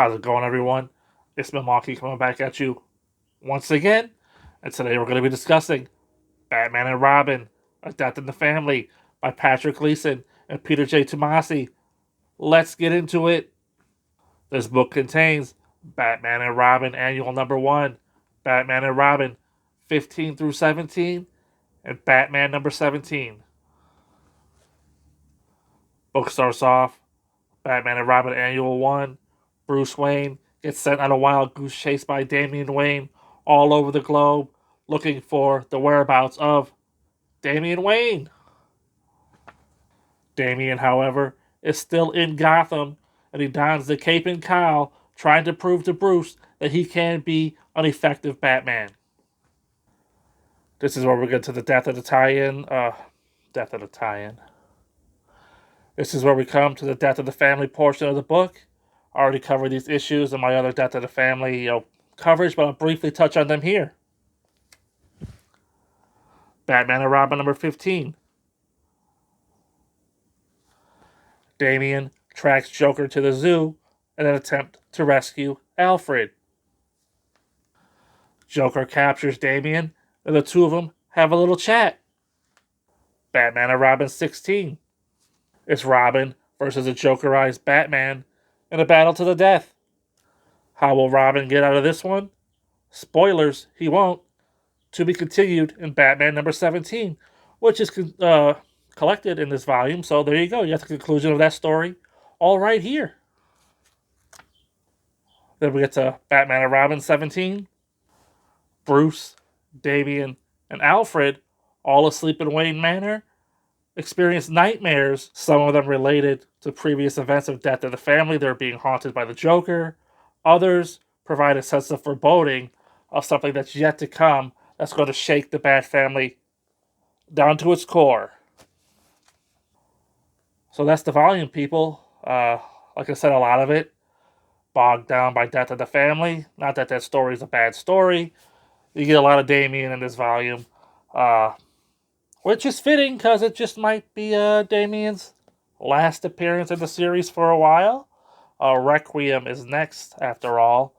How's it going, everyone? It's Milwaukee coming back at you once again, and today we're going to be discussing Batman and Robin: A Death in the Family by Patrick Gleason and Peter J. Tomasi. Let's get into it. This book contains Batman and Robin Annual Number 1, Batman and Robin 15 through 17, and Batman number 17. Book starts off Batman and Robin Annual 1. Bruce Wayne gets sent on a wild goose chase by Damian Wayne all over the globe looking for the whereabouts of Damian Wayne. Damian, however, is still in Gotham and he dons the cape and cowl trying to prove to Bruce that he can be an effective Batman. This is where we get to the death of the tie-in. Death of the tie-in. This is where we come to the death of the family portion of the book. I already covered these issues in my other death of the family, coverage, but I'll briefly touch on them here. Batman and Robin number 15. Damian tracks Joker to the zoo in an attempt to rescue Alfred. Joker captures Damian, and the two of them have a little chat. Batman and Robin 16. It's Robin versus a Jokerized Batman in a battle to the death. How will Robin get out of this one? Spoilers, he won't. To be continued in Batman number 17, which is collected in this volume. So there you go. You have the conclusion of that story all right here. Then we get to Batman and Robin 17. Bruce, Damian, and Alfred, all asleep in Wayne Manor, experience nightmares, some of them related to previous events of death in the family. They're being haunted by the Joker. Others provide a sense of foreboding of something that's yet to come that's going to shake the Bat family down to its core. So that's the volume, people. Like I said, a lot of it bogged down by death of the family. Not that that story is a bad story. You get a lot of Damian in this volume, which is fitting because it just might be Damian's last appearance in the series for a while. Requiem is next, after all.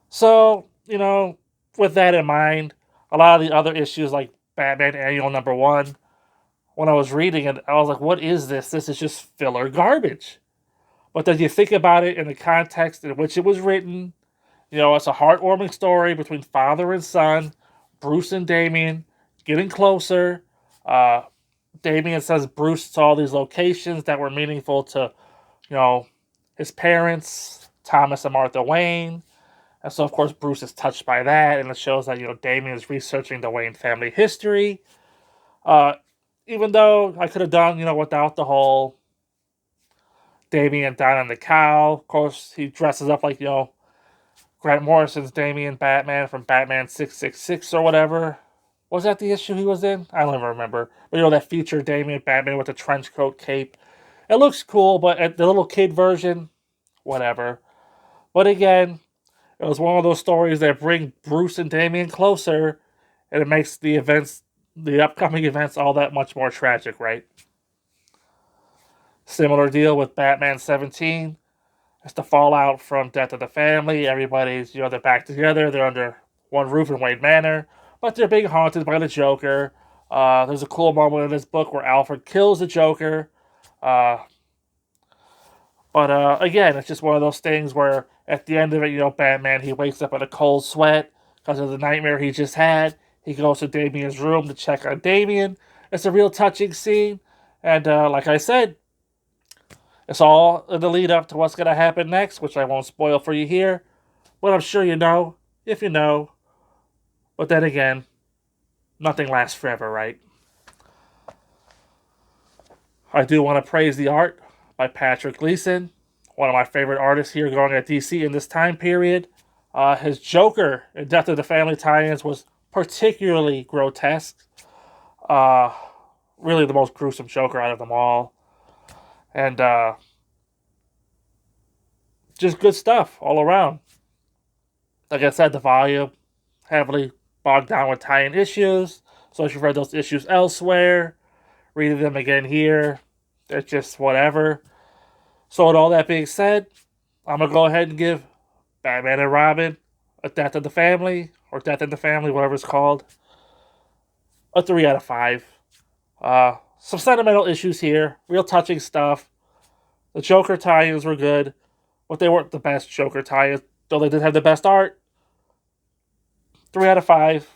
So, with that in mind, a lot of the other issues like Batman Annual Number 1, when I was reading it, I was like, what is this? This is just filler garbage. But then you think about it in the context in which it was written, it's a heartwarming story between father and son, Bruce and Damian, getting closer. Damian says Bruce saw all these locations that were meaningful to, his parents, Thomas and Martha Wayne. And so, of course, Bruce is touched by that, and it shows that, Damian is researching the Wayne family history. Even though I could have done, without the whole Damian down on the cow. Of course, he dresses up like, Grant Morrison's Damian Batman from Batman 666 or whatever. Was that the issue he was in? I don't even remember. But, that featured Damian Batman with the trench coat cape. It looks cool, but the little kid version, whatever. But again, it was one of those stories that bring Bruce and Damian closer, and it makes the upcoming events, all that much more tragic, right? Similar deal with Batman 17. It's the fallout from death of the family. Everybody's, they're back together. They're under one roof in Wayne Manor, but they're being haunted by the Joker. There's a cool moment in this book where Alfred kills the Joker. But again, it's just one of those things where at the end of it, Batman, he wakes up in a cold sweat because of the nightmare he just had. He goes to Damian's room to check on Damian. It's a real touching scene. And like I said, it's all in the lead up to what's going to happen next, which I won't spoil for you here. But I'm sure you know, if you know. But then again, nothing lasts forever, right? I do want to praise the art by Patrick Gleason, one of my favorite artists here going at DC in this time period. His Joker in Death of the Family tie-ins was particularly grotesque. Really the most gruesome Joker out of them all. And just good stuff all around. Like I said, the volume heavily bogged down with tie-in issues. So if you've read those issues elsewhere, reading them again here, it's just whatever. So with all that being said, I'm going to go ahead and give Batman and Robin, A Death in the Family, or Death in the Family, whatever it's called, a 3 out of 5. Some sentimental issues here, real touching stuff. The Joker tie-ins were good, but they weren't the best Joker tie-ins, though they did have the best art. 3 out of 5.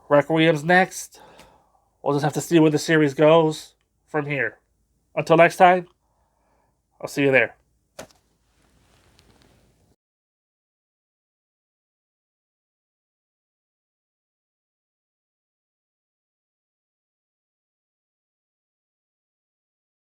Requiem's next. We'll just have to see where the series goes from here. Until next time, I'll see you there.